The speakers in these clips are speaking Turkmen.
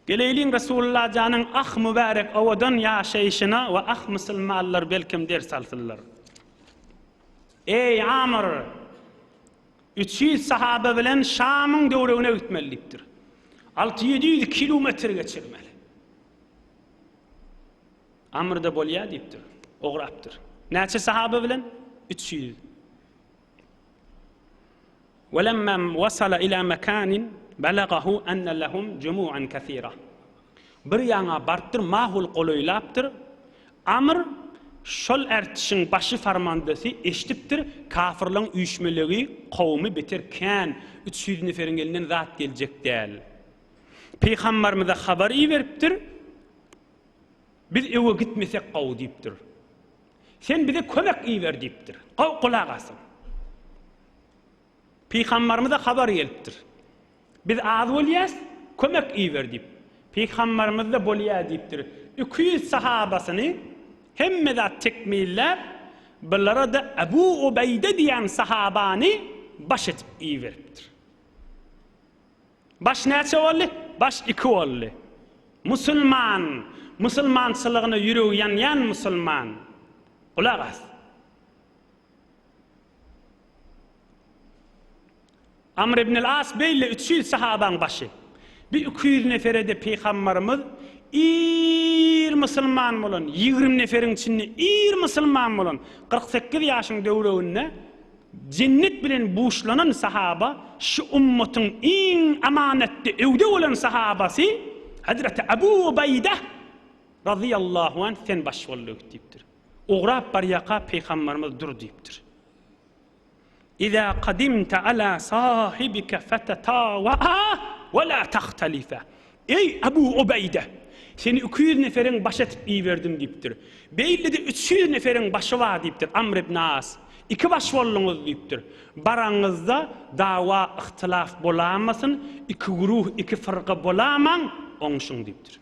Geleyliň Resulullah janyň ah mübarek awadan ýaşaýyşyna we ah musulmanlar belkim ders alsynlar. Ey Amr, 300 sahabe bilen Şamyň döwregine gitmelipdir. 600-700 kilometr geçirmeli. Amr da bolýa diýipdir, ograpdyr. Näçe sahabe bilen? 300. وَلَمَّا وَصَلَ إِلَى مَكَانٍ بَلَغَهُ أَنَّ لَهُمْ جُمُوعًا كَثِيرًا. Bir ýaňa barpdyr, mahul golaýlapdyr. Amr şol ertişiň başı farmandasy eşitipdir, kafirlaryň üýşmeligi kowmy beterken 300 neferiň elinden zat geljek däl. Peýgamberimize habar beripdir. Biz ewe gitmesek gowy diýipdir. Sen bize kömek iýber diýipdir. Gow kulak asyn. Peýgamberimize habar gelipdir. Biz az bolýas, kömek iýber diýip. Peýgamberimiz de bolýa diýipdir. 200 sahabasyny hemme de tekmillep, bulara da Ebu Ubeyde diýen sahabany baş etip iýberipdir. Baş näçe boldy? Baş 2 boldy. Musulman, musulmançylygyna ýüregi ýan musulman. Kulak as. Amr ibn al-As beýle 300 sahabaň başy. Bir 200 nefere de Peýgamberimiz ir musulman bolan, 20 neferiň içinde ir musulman bolan, 48 ýaşyň döwreginde cennet bilen buşlanan sahaba, şu ummatyň iň amanatly öwde bolan sahabasy Hazreti Ebu Ubeyde radıyallahu anh sen baş bolýar diýipdir. Ograp bar ýaka Peýgamberimiz dur diýipdir. İza qadimta ala sahibika fatatawa ve la tahtalifa. Ey Ebu Ubeyde, seni 200 neferiň baş etip iýberdim diýipdir. Beýle de 300 neferiň başy var diýipdir. Amr ibn As, 2 baş bolluňuz diýipdir. Baraňyzda dawa ihtilaf bolamasyn, 2 guruh, 2 fırqa bolamaň, oňşuň diýipdir.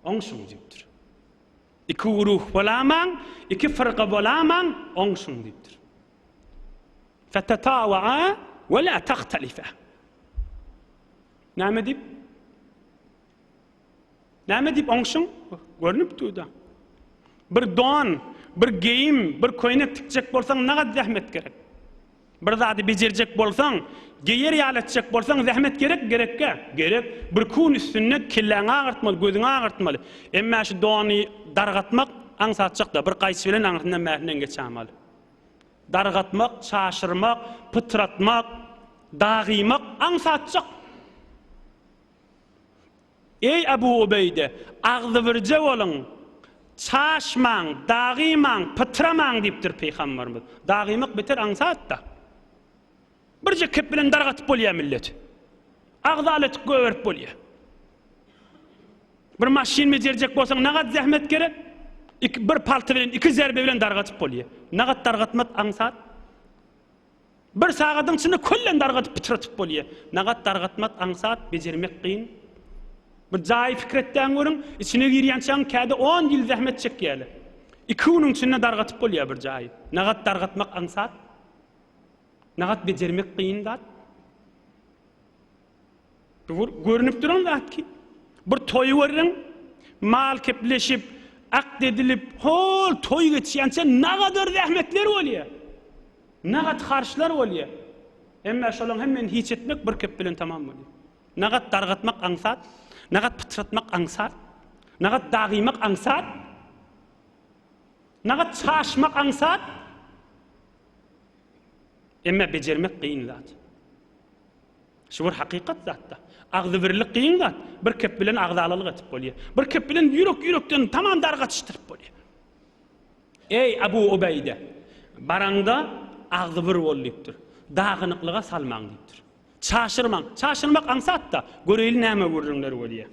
Oňşuň diýipdir. 2 guruh bolamaň, 2 fırqa bolamaň, oňşuň diýipdir. Fatatawa ve la tahtalifa. Näme diýip? Näme diýip oňşuň? Görnüpdi da. Bir don, bir geyim, bir koýnak tikjek bolsaň nagat zähmet gerek. Bir zady bejerjek bolsaň, geýer ýalatjak bolsaň zähmet gerekkä? Gerek. Bir kun üstünde kelläňi agartmaly, gözüňi agartmaly. Emma şu dony dargatmak aňsatjak da bir gaýsy bilen aňyryndan mährinden geçämaly. Dargatmak, şaşyrmak, pytratmak, dagymak aňsatjak. Ey Ebu Ubeyde, agzy birje bolun, çaşmaň, dagymaň, pytramaň diýipdir Peýgamberimiz. Dagymak beter aňsat da. Birje kep bilen dargatyp bolýar millet. Agzalet göwerip bolýar. Bir maşin mejerjek bolsaň nagat zähmet gerek? Bir palty bilen 2 zerbe bilen dargatyp bolýar. Nagat dargatmat aňsat? Bir sagadyň içinde köllen dargatyp pytratyp bolýar. Nagat dargatmat aňsat, bejermek kyn. Bir jaý fikretden görüň, içine girýänçäň käde 10 ýyl zähmet çekýärli. 2 güniň içinde dargatyp bolýar bir jaý. Nagat dargatmak aňsat? Nagat bejermek kyn zat? Görünüp duran zat ki, bir toy görüň, mal kepleşip, akt edilip, hol toy geçýänçe nagadar zähmetler bolýar. Nagat harçlar bolýar. Emma şolaň hemmen hiç etmek bir kep bilen tamam bolýar. Nagat dargatmak aňsat? Nagat pytratmak aňsat? Nagat dagymak aňsat? Nagat çaşmak aňsat? Emma bejermek kyn zat. Şu bir hakikat zatda. Agzy birlik kyn zat. Bir kep bilen agzalalyk etip bolýar. Bir kep bilen ýürek-ýürekden tamam dargatışdyryp bolýar. Ey Ebu Ubeyde, baraňda agzy bir bolýupdyr. Dagynyklyga salmaň diýipdir. Çaşyrmak aňsat da göreýli näme görüňler bolýar.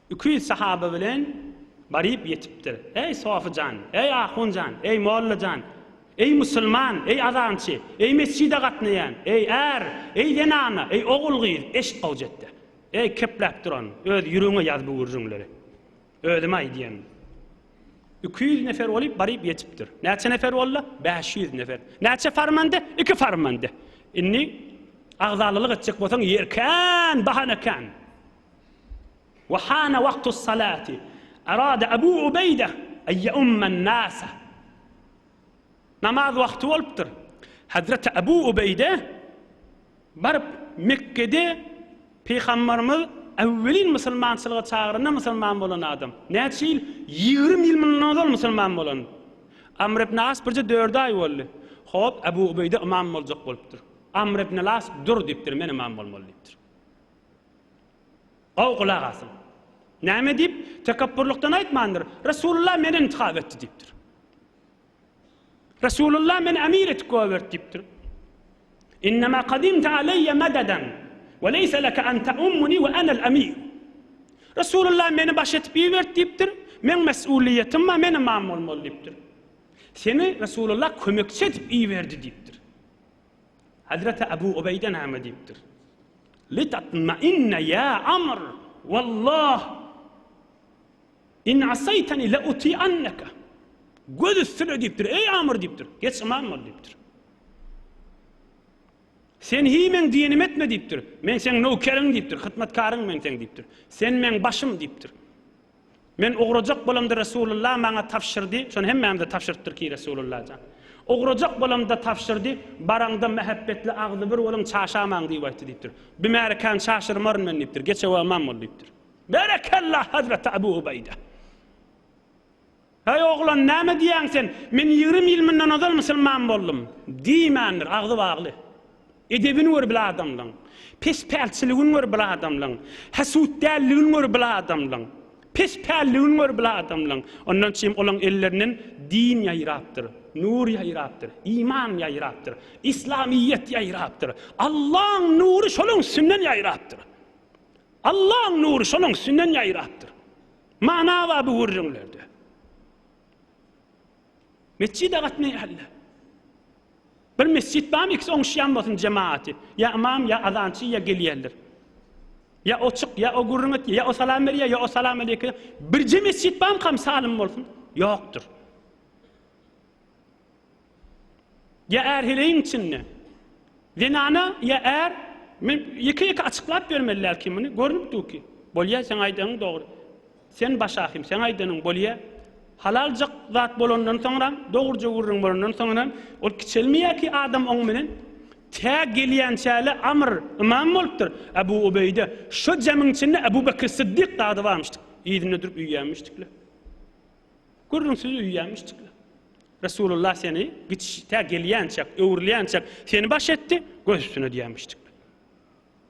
200 sahabe bilen baryp ýetipdir. Ey Sofyjan, ey Ahunjan, ey Mollajan, ey musulman, ey azançy, ey mescide gatnaýan, ey ey denana, ey ogul gyýr, eşit awjetdi. Ey keplep duran, öz ýüregiňe ýazyp görüňler. Ödüme aýdýan. 200 nefer bolyp baryp ýetipdir. Näçe nefer bolla? 500 nefer. Näçe farmanda? 2 farmanda. Inni Agzalılık etjek bolsaň yerken bahanakan. Wa hana waqtus salati. Arada Abu Ubeyde ay ya'umman nas. Namaz wagty bolupdyr. Hazreti Abu Ubeyde barıp Mekke'de Peygamberimiz evvelin musulmançylyga çağıranda musulman bolan adam. Näçe ýyl? 20 ýyl mundan musulman bolan. Amr ibn As birje 4 ay boldy. Hop Abu Ubeyde imam boljak bolupdyr. Amr ibn As dur diýipdir, men imam bolmaly diýipdir. O kulak asyn. Näme diýip? Tekabbürlükden aýtmandyr. Resulullah meni intihab etdi diýipdir. Resulullah meni emir etip goýberdi diýipdir. İnnema qadimta aleyye medadan ve leysa laka an ta'ummuni ve ana al-amir. Resulullah meni baş etip ýerberdi diýipdir. Men mesuliyetim ma, men imam bolmaly diýipdir. Seni Resulullah kömekçi etip ýerberdi diýipdir. Hazreti Abu Ubeyde näme diýipdir? Litatma'inna ya Amr wallah in asaytani la uti'annaka. Göz üstüne diýipdir. Ey Amr diýipdir. Geç imam bol diýipdir. Sen himen diýenim etme diýipdir. Men seň nöwkeriň diýipdir, hyzmatkaryň men seň diýipdir. Sen men başym diýipdir. Men ograjak bolamda Resulullah maňa tapşyrdy, şonu hem meňde tapşyrdyr ki Resulullah jan. Ograjak bolamda tapşyrdy, baraňda mehabbetli agly bir olam çaşamaň diýip aýtdy diýipdir. Bimärekan çaşyrmaryn men diýipdir. Geçe bolmam bol diýipdir. Berekallah Hazreti Abu Ubeyde. Hey oğlan näme diýäň sen? Men 20 ýyl mundan azal musulman boldum. Diýmändir, agdy bagly. Edebini gör bil adamlaň. Pesperçiligini gör bil adamlaň. Hasutdälligini gör bil adamlaň. Pesperligini gör bil adamlaň. Ondan çym olaň ellerinin din ýaýrapdyr, nur ýaýrapdyr, iman ýaýrapdyr, İslamiýet ýaýrapdyr. Allah'ın nuru şolaň sünnen ýaýrapdyr. Allah'ın nuru şolaň sünnen ýaýrapdyr. Mana we bu gurrunlerde. Mescide gatmay halla. Bir mescid bam ikisi oňşyan bolsun cemaati. Ya imam ya azançy ya gelýärler. Ya o çık ya o gurrunat ya o salam berýär ya o salam aleykum. Bir mescid bam kam salim bolsun. Ýokdur. Ya erheleyin içinde. Zinana ya iki açıklap vermeliler ki bunu. Görünüpdü ki. Bolýa sen aýdyň dogry. Sen başahim sen aýdyň bolýa. Halalcak zat bolandan sonra, doğurca gurrun bolandan sonra ol kiçelmeýär ki adam oň menen tä gelýän çäle Amr imam bolupdyr. Abu Ubeyde şu jamiň içinde Abu Bakr Siddiq dady barmyşdyk. Ýedine durup üýýänmişdikler. Gurrun sözi üýýänmişdikler. Resulullah seni tä gelýän çak, öwürleýän çak seni baş etdi, göz üstüne diýänmişdikler.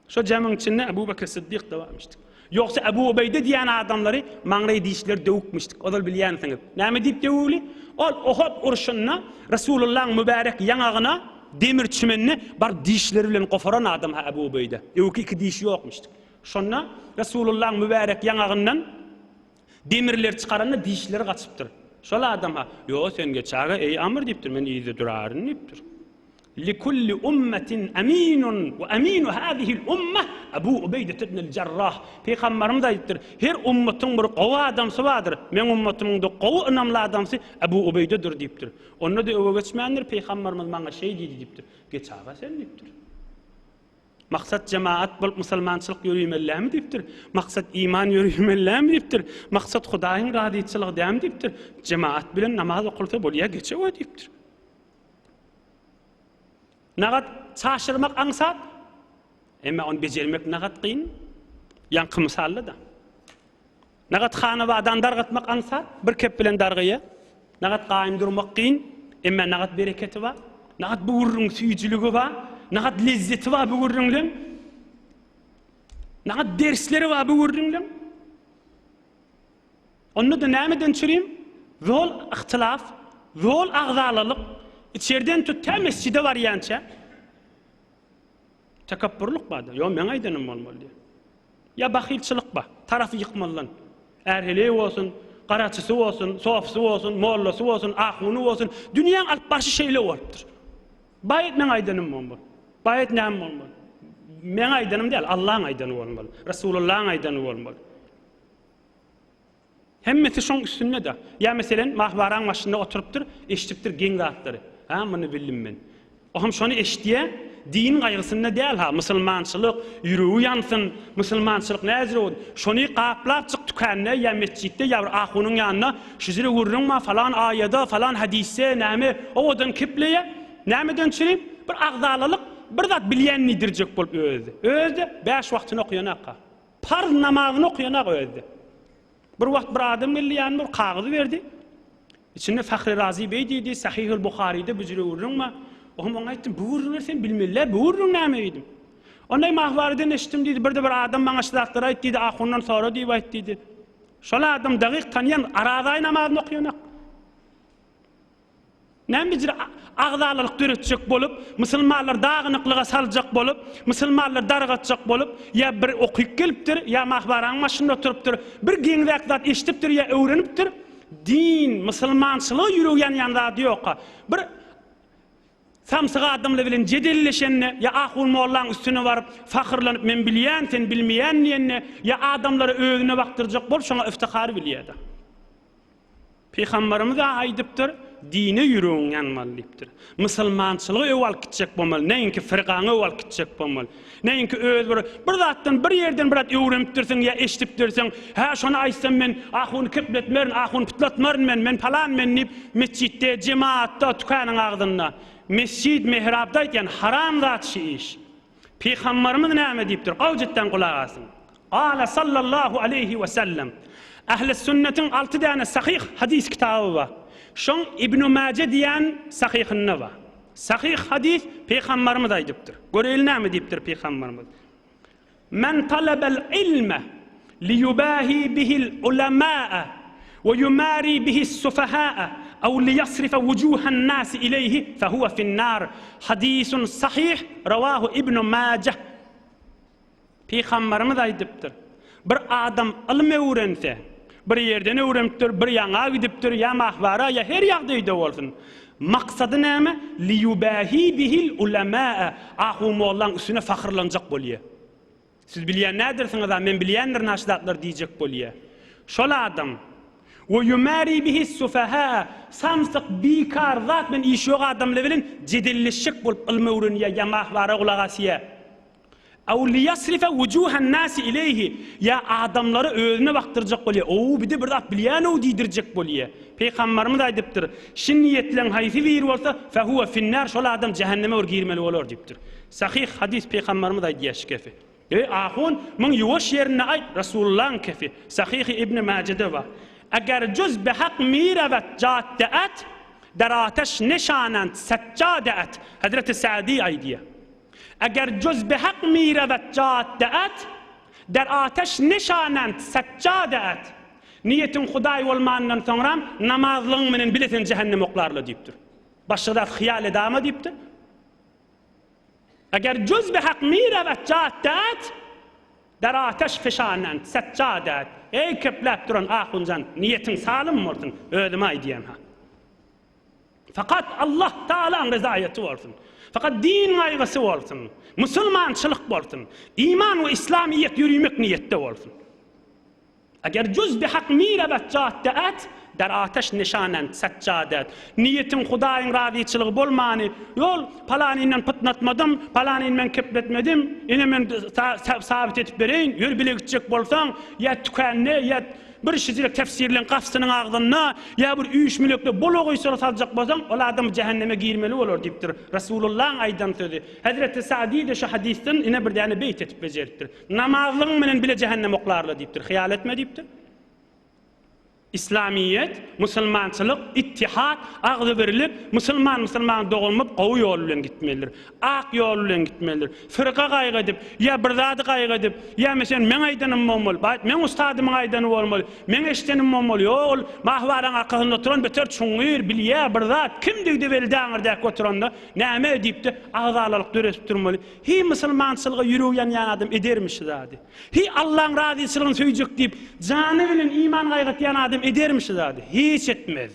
Şu jamiň içinde Abu Bakr Siddiq dady barmyşdyk. Yoksa Abu Ubeyde diýen adamlary maňraý diýişler döwükmişdik. Odal bilýänsiňiz. Näme diýip döwüli? Ol Uhud urşunna Resulullah'ın mübarek ýanagyna demir çimenini bar diýişleri bilen gofaran adam Abu Ubeyde. Iki diýiş ýokmuşdyk. Şonna Resulullah'ın mübarek ýanagyndan demirler çykaranda diýişleri gaçypdyr. Şol adam "Yo sen geçäge ey Amr" diýipdir. Men ýyzy duraryn diýipdir. لكل أمة أمين وأمين هذه الأمة أبو عبيدة بن الجراح Peygamberimiz aýtdyr. Her ummatyň bir gowy adamsy bardyr. Men ummatymyňda gowy ynamly adamsy Abu Ubeydedir diýipdir. Onda da öwe geçmändir. Peygamberimiz maňa şey diýipdir. Geçäge sen diýipdir. Maksat cemaat bolup musulmançylyk ýürüýmellämi diýipdir. Maksat iman ýürüýmellämi diýipdir. Maksat Hudaýyň radyçylygy diýämi diýipdir. Cemaat bilen namaz okulsa bolýar geçewe diýipdir. Nagat çaşırmak aňsat, emma onu bejermek nagat kyn. Ýanky misalda da. Nagat hanabadan dargatmak aňsat, bir kep bilen dargyja. Nagat gaýym durmak kyn, emma nagat bereketi bar. Nagat bu gurrun süýjüligi bar, nagat lezzeti bar bu gurrunlaň. Nagat dersleri bar bu gurrunlaň. Onu da nämeden çürüm? Zol ihtilaf, zol agzalylyk İçeriden tut ta mescide varýança takabbürlük bardy. Yo men aýdanym bolmaly diýär. Ya bahilçilik ba, tarafy ýykmalan. Erhele bolsun, garaçysy bolsun, sofsy bolsun, mollasy bolsun, ahuny bolsun, dünýäň alyp başy şeýle bolupdyr. Baýat men aýdanym bolmaly. Baýat näme bolmaly? Men aýdanym däl, Allahyň aýdany bolmaly. Resulullah'ın aýdany bolmaly. Hemmeti şoň üstünde de. Ya meselen mahbaran maşynda oturupdyr, eşitipdir geň zatlary. Ha, muny bildim men. O hem şonu eşdiýe, din gaýgysynda däl ha, musulmançylyk ýüregi ýansyn, musulmançylyk näzir bol. Şonu gaplap çyk tükänne ýa mesjitde ýa bir ahunyň ýanyna şüzüre gurrunma falan aýada falan hadise näme odan kipleýe nämeden çyryp bir agdalylyk bir zat bilýän nidirjek bolup özdi. Özdi 5 wagtyny okuyanaka. Farz namazyny okuyanak özdi. Bir wagt bir adam geldi ýanyna bir kagyzy berdi. İçinde Fahri Razi Bey dedi, Sahih-ül Buhari'de büzüre uğrunma. Oğlum ona ettim, bu uğrunlar sen bilmeliler, bu uğrun näme edim. Onday mahvariden eşittim dedi, bir adam bana şıdaktır ayt dedi, ahundan sonra deyip ayt dedi. Şola adam dağık tanıyan, araday namazını okuyanak. Näme bir agdalylyk döretjek bolup, musulmanlar dağınıklığa saljak bolup, musulmanlar dargatjak bolup, ya bir okuyup gelipdir, ya mahbaraň maşynda oturupdyr, bir geňdäk zat eşitipdir, ya öwrenipdir. Din, musulmançylyk ýüregen ýanda ýok. Bir samsyga adamla bilen jedilleşenne ya ahul mollaň üstüne baryp fahyrlanyp men bilýän sen bilmeýän diýenne ya adamlara özüne baktyrjak bol şoňa iftihar bilýärdi. Peýgamberimiz aýdypdyr, dine ýüregen ýanmaly diýipdir. Musulmançylyk ewal kitjek bolmaly, näinki firgaňy ewal kitjek bolmaly. Näinki öz bir zatdan bir ýerden bir zat öwrenipdirsiň ýa eşitipdirsiň, ha şonu aýsam men ahuny kepletmerin, ahuny putlatmarin men falan men nip mesjitde, jemaatda, tükanyň agdynda. Mesjid mihrabda ýan haram zat iş. Peýgamberimiz näme diýipdir? Awjatdan kulak asyn. Ala sallallahu aleyhi we sellem. Ahli sünnetin 6 tane sahih hadis kitabı var. Şoň İbn Mace diýen sahihinde var. Sahih hadis Peýgamberimiz aýdypdyr. Göreýil näme diýipdir Peýgamberimiz? Men talabal ilme liyubahi bihil ulama'a ve yumari bihis sufaha'a aw liyasrifa wujuhan nas ilayhi fehuve fi'n-nar. Hadisun sahih rawahu İbn Mace. Peýgamberimiz aýdypdyr. Bir adam ilm öwrense, bir yerden öwrenipdir, bir ýaňa gidipdir, ýa mahbara, ýa her ýagdaýda bolsun. Maksady näme? Liyubahi bihil ulama'a. Ahu mollaň üstüne fahyrlanjak bolýar. Siz bilýän nädirsiňiz, men bilýändir naşdatlar diýjek bolýar. Şol adam we yumari bihi sufaha samsyk bikar zat men iş ýok adamlar bilen jedilleşik bolup ilm öwrenýär, ýa mahbara gulak asýar. Aw liyasrifa wujuhan nas ilayhi ya adamları özüne baktıracak bolýar. O bir de bir zat bilýän o diýdirjek bolýar. Peýgamberimiz aýdypdyr, şin niýetlen haýsy bir bolsa fehuve fi'n-nar, şol adam cehenneme girmeli bolar diýipdir. Sahih hadis Peýgamberimiz aýdýar kefi. Ahun men ýuwaş ýerine aýt Rasulullah'ın kefi. Sahih İbn Mace'de var. Eger cüz bi hak miravet caddeat der ateş neşanant seccadeat. Hazreti Sa'di aýdýar. Eger cüz bi hak miravet caddeat der ateş neşanant seccadeat. Niyetin Hudaý bolmandan soňra namazlyň menen bilesen cehennem oklarly diýipdir. Başda hyýal edama diýipdir. Eger cüz bi hak miravet caddeat der ateş feşanant seccadeat. Ey kepläp duran ahunjan niyetin salym bolsun, özüme aýdýan ha. Fakat Allah Taala'nın rezaýaty bolsun. Fakat din gaýgasy bolsun, musulmançylyk bolsun, iman we İslamiýet ýürümek niýetde bolsun. Eger cüz bi hak miravet caddeat der ateş neşanant seccadeat. Niyetin Hudaýyň razyçylygy bolmany, yol palanynyň pytnatmadym, palanyny men kepletmedim, ine men sabit etip bereýin, ýür bile gitjek bolsaň, ýa tükänne, ýa bir şizirek tefsirlen gafsynyň agdyna, ýa bir 3 milekle bolo goýsa saljak bolsaň, ol adam cehenneme girmeli bolar diýipdir. Rasulullah'ın aýdan sözi. Hazreti Sa'di de şu hadisden ine bir däne beýt etip bejeripdir. Namazlyň menen bile cehennem oklarly diýipdir. Hyýal etme diýipdir. İslamiyet, musulmançylyk, ittihat, agdy berilip, musulman dogulmap gowy ýol bilen gitmelidir. Ak ýol bilen gitmelidir. Firqa gaýgadyp, ýa bir zady gaýgadyp, ýa meselen men aýdanym bolmaly, men ustadymy aýdany bolmaly, men eşdenim bolmaly. Ýol mahwaraň akylynda oturan beter çuňyr bilýär bir zat kimdigdi beldaňyrdak oturanda näme diýipdi, agdalylyk döresip durmaly. Hi musulmançylyga ýüregen ýan adam edermiş zady. Hi Allah'ın razyçylygyny söýjek diýip jany bilen iman gaýgatýan adam edermiş zady. Hiç etmez.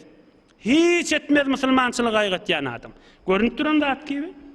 Hiç etmez musulmançylyk gaýgatýan adam. Görünip duran zat gibi.